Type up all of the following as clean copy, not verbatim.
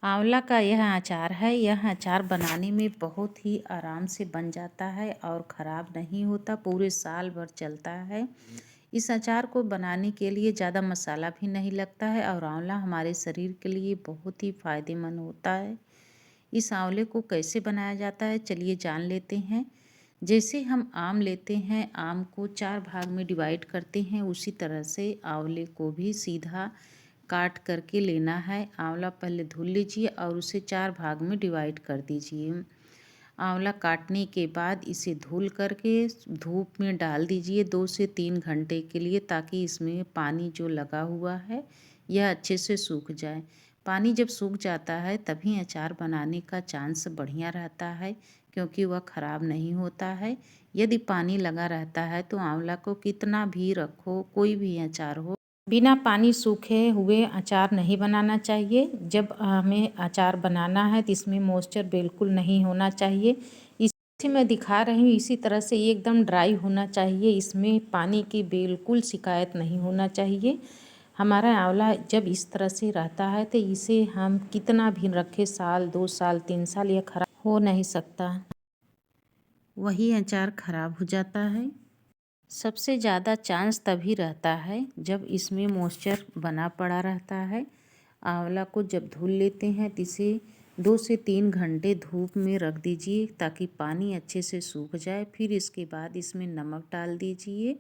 आंवला का यह अचार है। यह अचार बनाने में बहुत ही आराम से बन जाता है और ख़राब नहीं होता, पूरे साल भर चलता है। इस अचार को बनाने के लिए ज़्यादा मसाला भी नहीं लगता है और आंवला हमारे शरीर के लिए बहुत ही फ़ायदेमंद होता है। इस आंवले को कैसे बनाया जाता है चलिए जान लेते हैं। जैसे हम आम लेते हैं, आम को 4 भाग में डिवाइड करते हैं, उसी तरह से आंवले को भी सीधा काट करके लेना है। आंवला पहले धुल लीजिए और उसे 4 भाग में डिवाइड कर दीजिए। आंवला काटने के बाद इसे धुल करके धूप में डाल दीजिए 2 से 3 घंटे के लिए, ताकि इसमें पानी जो लगा हुआ है यह अच्छे से सूख जाए। पानी जब सूख जाता है तभी अचार बनाने का चांस बढ़िया रहता है, क्योंकि वह ख़राब नहीं होता है। यदि पानी लगा रहता है तो आंवला को कितना भी रखो, कोई भी अचार हो, बिना पानी सूखे हुए अचार नहीं बनाना चाहिए। जब हमें अचार बनाना है तो इसमें मॉइस्चर बिल्कुल नहीं होना चाहिए। इसी मैं दिखा रही हूँ, इसी तरह से एकदम ड्राई होना चाहिए। इसमें पानी की बिल्कुल शिकायत नहीं होना चाहिए। हमारा आंवला जब इस तरह से रहता है तो इसे हम कितना भी रखें, साल 2 साल 3 साल, यह खराब हो नहीं सकता। वही अचार खराब हो जाता है। सबसे ज़्यादा चांस तभी रहता है जब इसमें मॉइस्चर बना पड़ा रहता है। आंवला को जब धुल लेते हैं तो इसे 2 से 3 घंटे धूप में रख दीजिए ताकि पानी अच्छे से सूख जाए। फिर इसके बाद इसमें नमक डाल दीजिए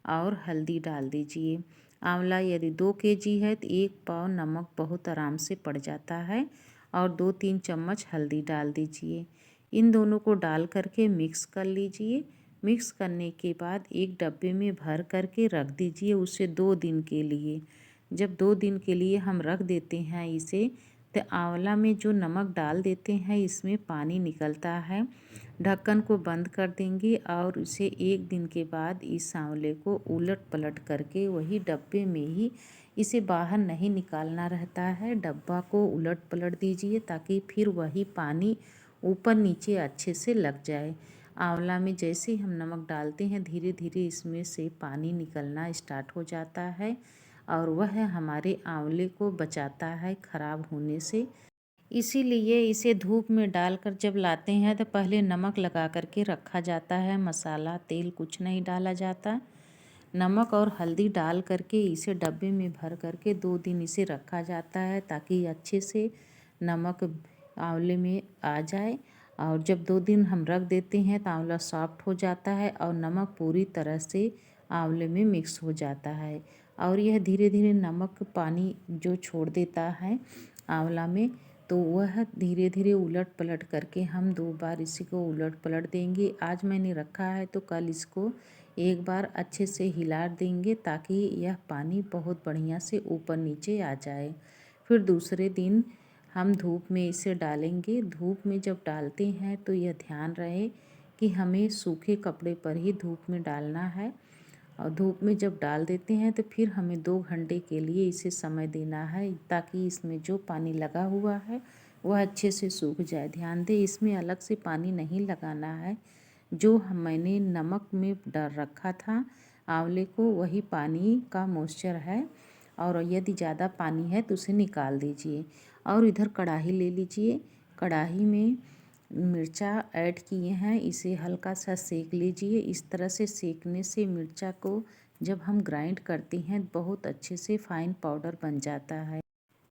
और हल्दी डाल दीजिए। आंवला यदि 2 केजी है तो 1 पाव नमक बहुत आराम से पड़ जाता है और 2-3 चम्मच हल्दी डाल दीजिए। इन दोनों को डाल करके मिक्स कर लीजिए। मिक्स करने के बाद एक डब्बे में भर करके रख दीजिए उसे 2 दिन के लिए। जब 2 दिन के लिए हम रख देते हैं इसे, तो आंवला में जो नमक डाल देते हैं इसमें पानी निकलता है। ढक्कन को बंद कर देंगे और उसे 1 दिन के बाद इस आंवले को उलट पलट करके वही डब्बे में ही, इसे बाहर नहीं निकालना रहता है, डब्बा को उलट पलट दीजिए ताकि फिर वही पानी ऊपर नीचे अच्छे से लग जाए। आंवला में जैसे ही हम नमक डालते हैं धीरे धीरे इसमें से पानी निकलना स्टार्ट हो जाता है और वह हमारे आंवले को बचाता है ख़राब होने से। इसीलिए इसे धूप में डालकर जब लाते हैं तो पहले नमक लगा करके रखा जाता है। मसाला तेल कुछ नहीं डाला जाता। नमक और हल्दी डाल करके इसे डब्बे में भर करके 2 दिन इसे रखा जाता है ताकि अच्छे से नमक आंवले में आ जाए। और जब 2 दिन हम रख देते हैं तो आंवला सॉफ्ट हो जाता है और नमक पूरी तरह से आंवले में मिक्स हो जाता है और यह धीरे धीरे नमक पानी जो छोड़ देता है आंवला में, तो वह धीरे धीरे उलट पलट करके हम 2 बार इसी को उलट पलट देंगे। आज मैंने रखा है तो कल इसको एक बार अच्छे से हिला देंगे ताकि यह पानी बहुत बढ़िया से ऊपर नीचे आ जाए। फिर दूसरे दिन हम धूप में इसे डालेंगे। धूप में जब डालते हैं तो यह ध्यान रहे कि हमें सूखे कपड़े पर ही धूप में डालना है और धूप में जब डाल देते हैं तो फिर हमें 2 घंटे के लिए इसे समय देना है ताकि इसमें जो पानी लगा हुआ है वह अच्छे से सूख जाए। ध्यान दें इसमें अलग से पानी नहीं लगाना है। जो मैंने नमक में डाल रखा था आंवले को, वही पानी का मॉइस्चर है और यदि ज़्यादा पानी है तो उसे निकाल दीजिए। और इधर कढ़ाई ले लीजिए। कढ़ाई में मिर्चा ऐड किए हैं, इसे हल्का सा सेक लीजिए। इस तरह से सेकने से मिर्चा को जब हम ग्राइंड करते हैं बहुत अच्छे से फाइन पाउडर बन जाता है।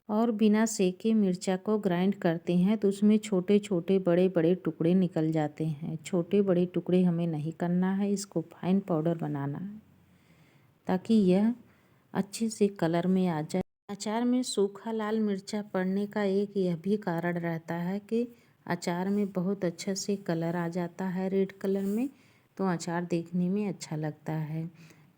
और बिना सेके मिर्चा को ग्राइंड करते हैं तो उसमें छोटे छोटे बड़े बड़े टुकड़े निकल जाते हैं। छोटे बड़े टुकड़े हमें नहीं करना है, इसको फाइन पाउडर बनाना है ताकि यह अच्छे से कलर में आ जाए। अचार में सूखा लाल मिर्चा पड़ने का एक यह भी कारण रहता है कि अचार में बहुत अच्छा से कलर आ जाता है, रेड कलर में, तो अचार देखने में अच्छा लगता है।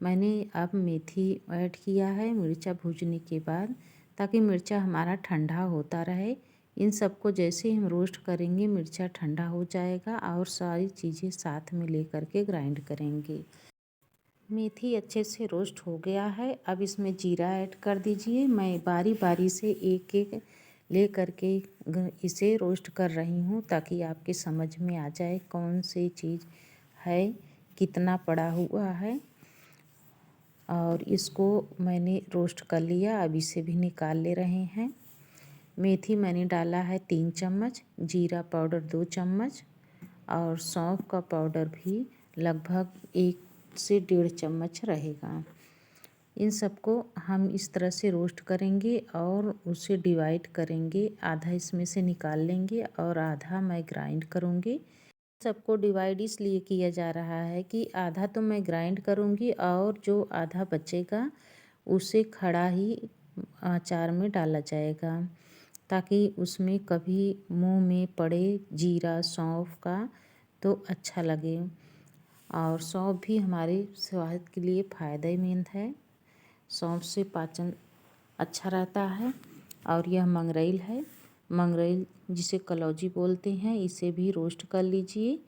मैंने अब मेथी ऐड किया है मिर्चा भूनने के बाद, ताकि मिर्चा हमारा ठंडा होता रहे। इन सबको जैसे हम रोस्ट करेंगे मिर्चा ठंडा हो जाएगा और सारी चीज़ें साथ में लेकर के ग्राइंड करेंगे। मेथी अच्छे से रोस्ट हो गया है। अब इसमें जीरा ऐड कर दीजिए। मैं बारी बारी से एक एक ले करके इसे रोस्ट कर रही हूँ ताकि आपके समझ में आ जाए कौन सी चीज़ है, कितना पड़ा हुआ है। और इसको मैंने रोस्ट कर लिया, अब इसे भी निकाल ले रहे हैं। मेथी मैंने डाला है 3 चम्मच, जीरा पाउडर 2 चम्मच और सौंफ का पाउडर भी लगभग 1 से 1.5 चम्मच रहेगा। इन सबको हम इस तरह से रोस्ट करेंगे और उसे डिवाइड करेंगे। आधा इसमें से निकाल लेंगे और आधा मैं ग्राइंड करूँगी। सबको डिवाइड इसलिए किया जा रहा है कि आधा तो मैं ग्राइंड करूँगी और जो आधा बचेगा उसे खड़ा ही अचार में डाला जाएगा, ताकि उसमें कभी मुंह में पड़े जीरा सौंफ का तो अच्छा लगे। और सौंफ भी हमारे स्वास्थ्य के लिए फ़ायदेमंद है। सौंफ से पाचन अच्छा रहता है। और यह मंगरेल है, मंगरेल जिसे कलौजी बोलते हैं, इसे भी रोस्ट कर लीजिए।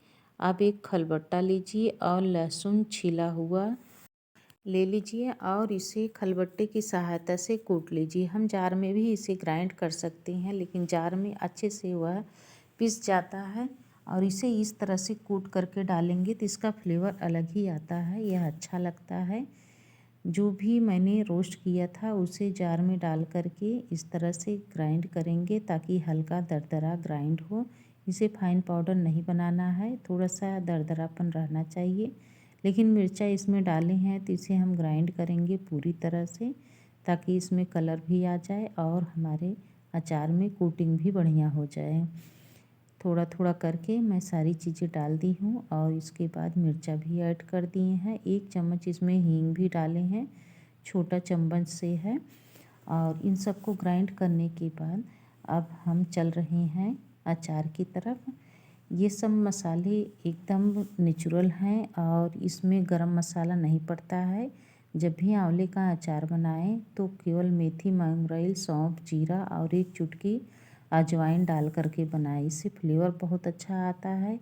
अब एक खलबट्टा लीजिए और लहसुन छिला हुआ ले लीजिए और इसे खलबट्टे की सहायता से कूट लीजिए। हम जार में भी इसे ग्राइंड कर सकते हैं, लेकिन जार में अच्छे से वह पिस जाता है। और इसे इस तरह से कूट करके डालेंगे तो इसका फ्लेवर अलग ही आता है, यह अच्छा लगता है। जो भी मैंने रोस्ट किया था उसे जार में डाल करके इस तरह से ग्राइंड करेंगे ताकि हल्का दरदरा ग्राइंड हो। इसे फाइन पाउडर नहीं बनाना है, थोड़ा सा दरदरापन रहना चाहिए। लेकिन मिर्चा इसमें डाले हैं तो इसे हम ग्राइंड करेंगे पूरी तरह से, ताकि इसमें कलर भी आ जाए और हमारे अचार में कोटिंग भी बढ़िया हो जाए। थोड़ा थोड़ा करके मैं सारी चीज़ें डाल दी हूँ और इसके बाद मिर्चा भी ऐड कर दिए हैं। 1 चम्मच इसमें हींग भी डाले हैं, छोटा चम्मच से है। और इन सबको ग्राइंड करने के बाद अब हम चल रहे हैं अचार की तरफ। ये सब मसाले एकदम नेचुरल हैं और इसमें गरम मसाला नहीं पड़ता है। जब भी आंवले का अचार बनाएं तो केवल मेथी, मंगरेल, सौंफ, जीरा और 1 चुटकी अजवाइन डाल करके बनाएं। इससे फ्लेवर बहुत अच्छा आता है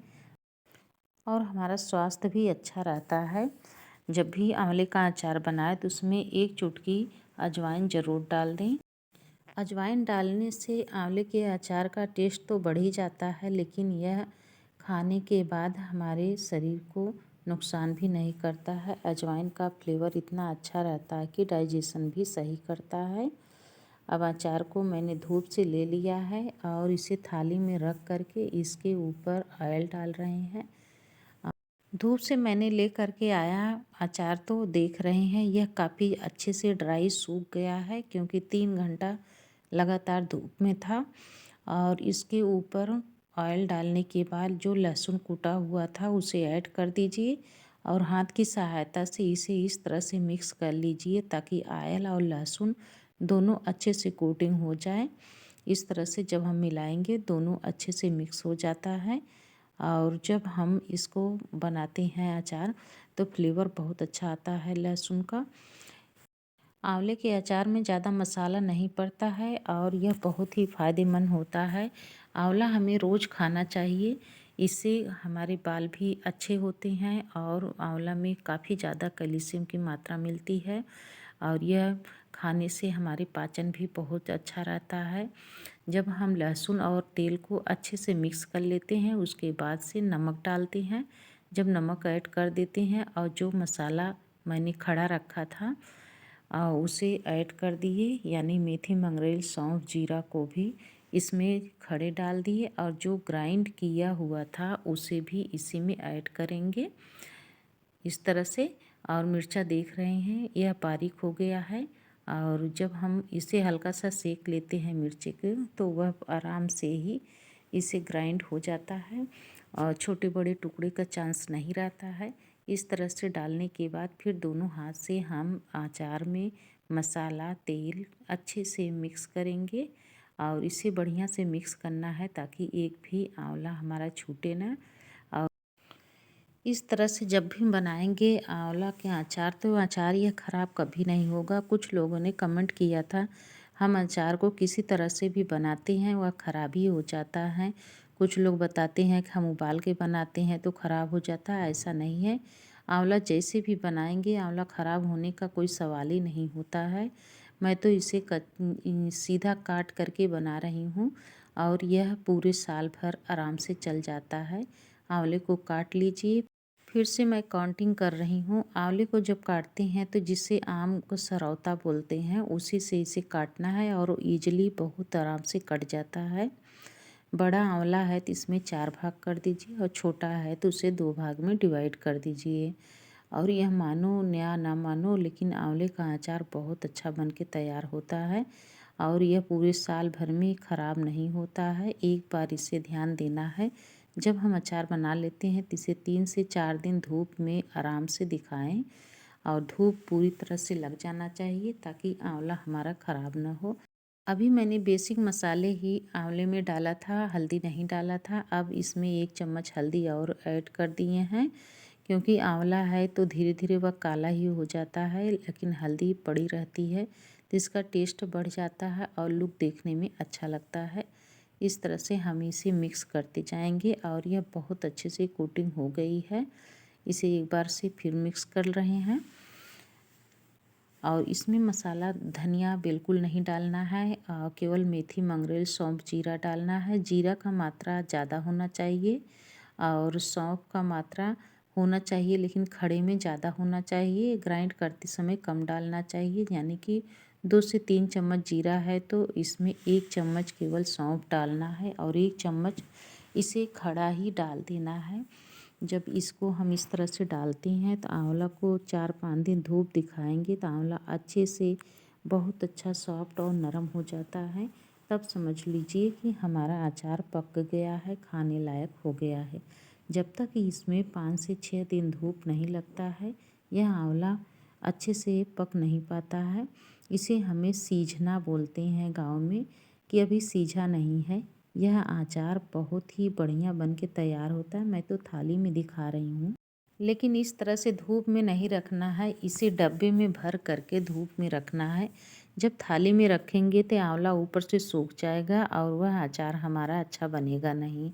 और हमारा स्वास्थ्य भी अच्छा रहता है। जब भी आंवले का अचार बनाएं तो उसमें 1 चुटकी अजवाइन ज़रूर डाल दें। अजवाइन डालने से आंवले के अचार का टेस्ट तो बढ़ ही जाता है, लेकिन यह खाने के बाद हमारे शरीर को नुकसान भी नहीं करता है। अजवाइन का फ्लेवर इतना अच्छा रहता है कि डाइजेशन भी सही करता है। अब अचार को मैंने धूप से ले लिया है और इसे थाली में रख करके इसके ऊपर ऑयल डाल रहे हैं। धूप से मैंने ले करके आया अचार तो देख रहे हैं यह काफ़ी अच्छे से ड्राई सूख गया है, क्योंकि 3 घंटा लगातार धूप में था। और इसके ऊपर ऑयल डालने के बाद जो लहसुन कूटा हुआ था उसे ऐड कर दीजिए और हाथ की सहायता से इसे इस तरह से मिक्स कर लीजिए ताकि ऑयल और लहसुन दोनों अच्छे से कोटिंग हो जाए। इस तरह से जब हम मिलाएंगे दोनों अच्छे से मिक्स हो जाता है। और जब हम इसको बनाते हैं अचार तो फ्लेवर बहुत अच्छा आता है लहसुन का। आंवले के अचार में ज़्यादा मसाला नहीं पड़ता है और यह बहुत ही फ़ायदेमंद होता है। आंवला हमें रोज़ खाना चाहिए, इससे हमारे बाल भी अच्छे होते हैं और आंवला में काफ़ी ज़्यादा कैल्शियम की मात्रा मिलती है और यह खाने से हमारे पाचन भी बहुत अच्छा रहता है। जब हम लहसुन और तेल को अच्छे से मिक्स कर लेते हैं उसके बाद से नमक डालते हैं। जब नमक ऐड कर देते हैं और जो मसाला मैंने खड़ा रखा था उसे ऐड कर दिए, यानी मेथी, मंगरेल, सौंफ, जीरा को भी इसमें खड़े डाल दिए और जो ग्राइंड किया हुआ था उसे भी इसी में ऐड करेंगे इस तरह से। और मिर्चा देख रहे हैं यह बारीक हो गया है और जब हम इसे हल्का सा सेक लेते हैं मिर्ची को तो वह आराम से ही इसे ग्राइंड हो जाता है और छोटे बड़े टुकड़े का चांस नहीं रहता है। इस तरह से डालने के बाद फिर दोनों हाथ से हम अचार में मसाला तेल अच्छे से मिक्स करेंगे और इसे बढ़िया से मिक्स करना है ताकि एक भी आंवला हमारा छूटे ना। और इस तरह से जब भी बनाएंगे आंवला के अचार तो अचार यह ख़राब कभी नहीं होगा। कुछ लोगों ने कमेंट किया था हम अचार को किसी तरह से भी बनाते हैं वह ख़राब ही हो जाता है। कुछ लोग बताते हैं कि हम उबाल के बनाते हैं तो ख़राब हो जाता है, ऐसा नहीं है। आंवला जैसे भी बनाएंगे आंवला ख़राब होने का कोई सवाल ही नहीं होता है। मैं तो इसे सीधा काट करके बना रही हूँ और यह पूरे साल भर आराम से चल जाता है। आंवले को काट लीजिए, फिर से मैं काउंटिंग कर रही हूँ। आंवले को जब काटते हैं तो जिसे आम को सरौता बोलते हैं, उसी से इसे काटना है और ईजिली बहुत आराम से कट जाता है। बड़ा आंवला है तो इसमें 4 भाग कर दीजिए और छोटा है तो उसे 2 भाग में डिवाइड कर दीजिए। और यह मानो या ना मानो, लेकिन आंवले का अचार बहुत अच्छा बन के तैयार होता है और यह पूरे साल भर में ख़राब नहीं होता है। एक बार इसे ध्यान देना है, जब हम अचार बना लेते हैं तो इसे 3 से 4 दिन धूप में आराम से दिखाएं और धूप पूरी तरह से लग जाना चाहिए ताकि आंवला हमारा ख़राब ना हो। अभी मैंने बेसिक मसाले ही आंवले में डाला था, हल्दी नहीं डाला था। अब इसमें 1 चम्मच हल्दी और ऐड कर दिए हैं, क्योंकि आंवला है तो धीरे धीरे वह काला ही हो जाता है, लेकिन हल्दी पड़ी रहती है तो इसका टेस्ट बढ़ जाता है और लुक देखने में अच्छा लगता है। इस तरह से हम इसे मिक्स करते जाएंगे और यह बहुत अच्छे से कोटिंग हो गई है। इसे एक बार से फिर मिक्स कर रहे हैं और इसमें मसाला धनिया बिल्कुल नहीं डालना है, केवल मेथी, मंगरेल, सौंफ, जीरा डालना है। जीरा का मात्रा ज़्यादा होना चाहिए और सौंफ का मात्रा होना चाहिए, लेकिन खड़े में ज़्यादा होना चाहिए। ग्राइंड करते समय कम डालना चाहिए, यानी कि 2 से 3 चम्मच जीरा है तो इसमें 1 चम्मच केवल सौंफ डालना है और 1 चम्मच इसे खड़ा ही डाल देना है। जब इसको हम इस तरह से डालते हैं तो आंवला को 4-5 दिन धूप दिखाएंगे तो आंवला अच्छे से बहुत अच्छा सॉफ्ट और नरम हो जाता है। तब समझ लीजिए कि हमारा अचार पक गया है, खाने लायक हो गया है। जब तक इसमें 5 से 6 दिन धूप नहीं लगता है, यह आंवला अच्छे से पक नहीं पाता है। इसे हमें सीझना बोलते हैं गाँव में, कि अभी सीझा नहीं है। यह अचार बहुत ही बढ़िया बन के तैयार होता है। मैं तो थाली में दिखा रही हूँ, लेकिन इस तरह से धूप में नहीं रखना है, इसे डब्बे में भर करके धूप में रखना है। जब थाली में रखेंगे तो आंवला ऊपर से सूख जाएगा और वह अचार हमारा अच्छा बनेगा नहीं।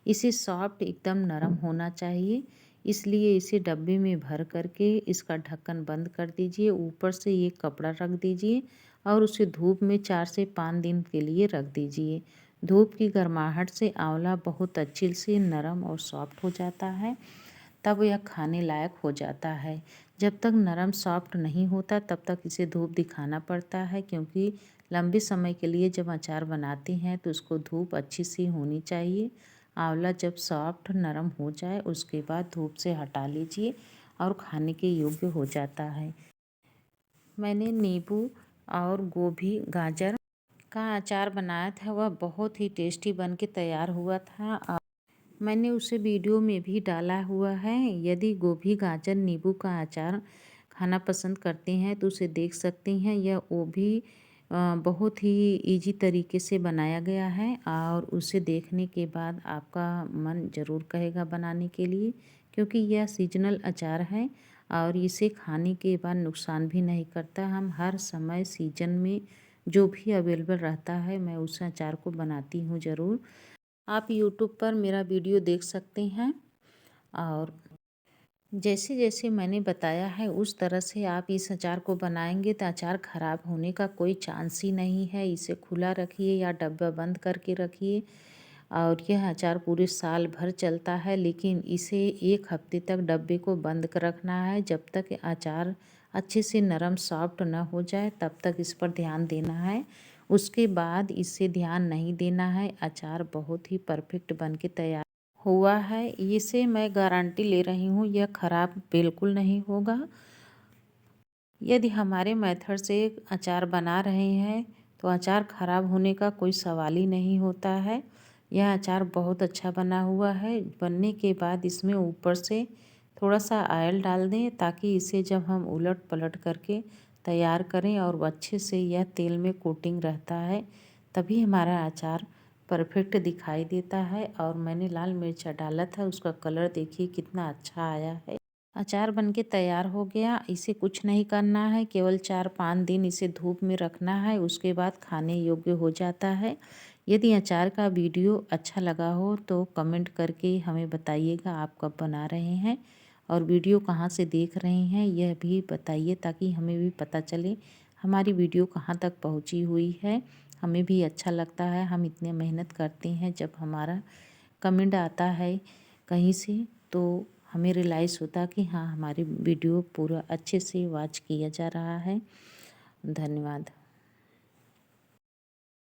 इसे सॉफ्ट एकदम नरम होना चाहिए, इसलिए इसे डब्बे में भर करके इसका ढक्कन बंद कर दीजिए। ऊपर से एक कपड़ा रख दीजिए और उसे धूप में 4 से 5 दिन के लिए रख दीजिए। धूप की गर्माहट से आंवला बहुत अच्छे से नरम और सॉफ्ट हो जाता है, तब यह खाने लायक हो जाता है। जब तक नरम सॉफ्ट नहीं होता तब तक इसे धूप दिखाना पड़ता है, क्योंकि लंबे समय के लिए जब अचार बनाते हैं तो उसको धूप अच्छी सी होनी चाहिए। आंवला जब सॉफ्ट नरम हो जाए उसके बाद धूप से हटा लीजिए और खाने के योग्य हो जाता है। मैंने नींबू और गोभी, गाजर का अचार बनाया था, वह बहुत ही टेस्टी बन के तैयार हुआ था और मैंने उसे वीडियो में भी डाला हुआ है। यदि गोभी, गाजर, नींबू का अचार खाना पसंद करते हैं तो उसे देख सकते हैं। यह वो भी बहुत ही इजी तरीके से बनाया गया है और उसे देखने के बाद आपका मन ज़रूर कहेगा बनाने के लिए, क्योंकि यह सीजनल अचार है और इसे खाने के बाद नुकसान भी नहीं करता। हम हर समय सीजन में जो भी अवेलेबल रहता है मैं उस अचार को बनाती हूँ ज़रूर। आप यूट्यूब पर मेरा वीडियो देख सकते हैं और जैसे जैसे मैंने बताया है उस तरह से आप इस अचार को बनाएंगे तो अचार ख़राब होने का कोई चांस ही नहीं है। इसे खुला रखिए या डब्बा बंद करके रखिए और यह अचार पूरे साल भर चलता है, लेकिन इसे 1 हफ्ते तक डब्बे को बंद कर रखना है। जब तक अचार अच्छे से नरम सॉफ्ट न हो जाए तब तक इस पर ध्यान देना है। उसके बाद इससे ध्यान नहीं देना है। अचार बहुत ही परफेक्ट बन के तैयार हुआ है, इसे मैं गारंटी ले रही हूँ, यह ख़राब बिल्कुल नहीं होगा। यदि हमारे मेथड से अचार बना रहे हैं तो अचार ख़राब होने का कोई सवाल ही नहीं होता है। यह अचार बहुत अच्छा बना हुआ है। बनने के बाद इसमें ऊपर से थोड़ा सा ऑयल डाल दें, ताकि इसे जब हम उलट पलट करके तैयार करें और अच्छे से यह तेल में कोटिंग रहता है, तभी हमारा अचार परफेक्ट दिखाई देता है। और मैंने लाल मिर्चा डाला था, उसका कलर देखिए कितना अच्छा आया है। अचार बनके तैयार हो गया। इसे कुछ नहीं करना है, केवल 4-5 दिन इसे धूप में रखना है, उसके बाद खाने योग्य हो जाता है। यदि अचार का वीडियो अच्छा लगा हो तो कमेंट करके हमें बताइएगा आप कब बना रहे हैं और वीडियो कहाँ से देख रहे हैं यह भी बताइए, ताकि हमें भी पता चले हमारी वीडियो कहाँ तक पहुँची हुई है। हमें भी अच्छा लगता है, हम इतने मेहनत करते हैं, जब हमारा कमेंट आता है कहीं से तो हमें रियलाइज़ होता कि हाँ हमारी वीडियो पूरा अच्छे से वॉच किया जा रहा है। धन्यवाद।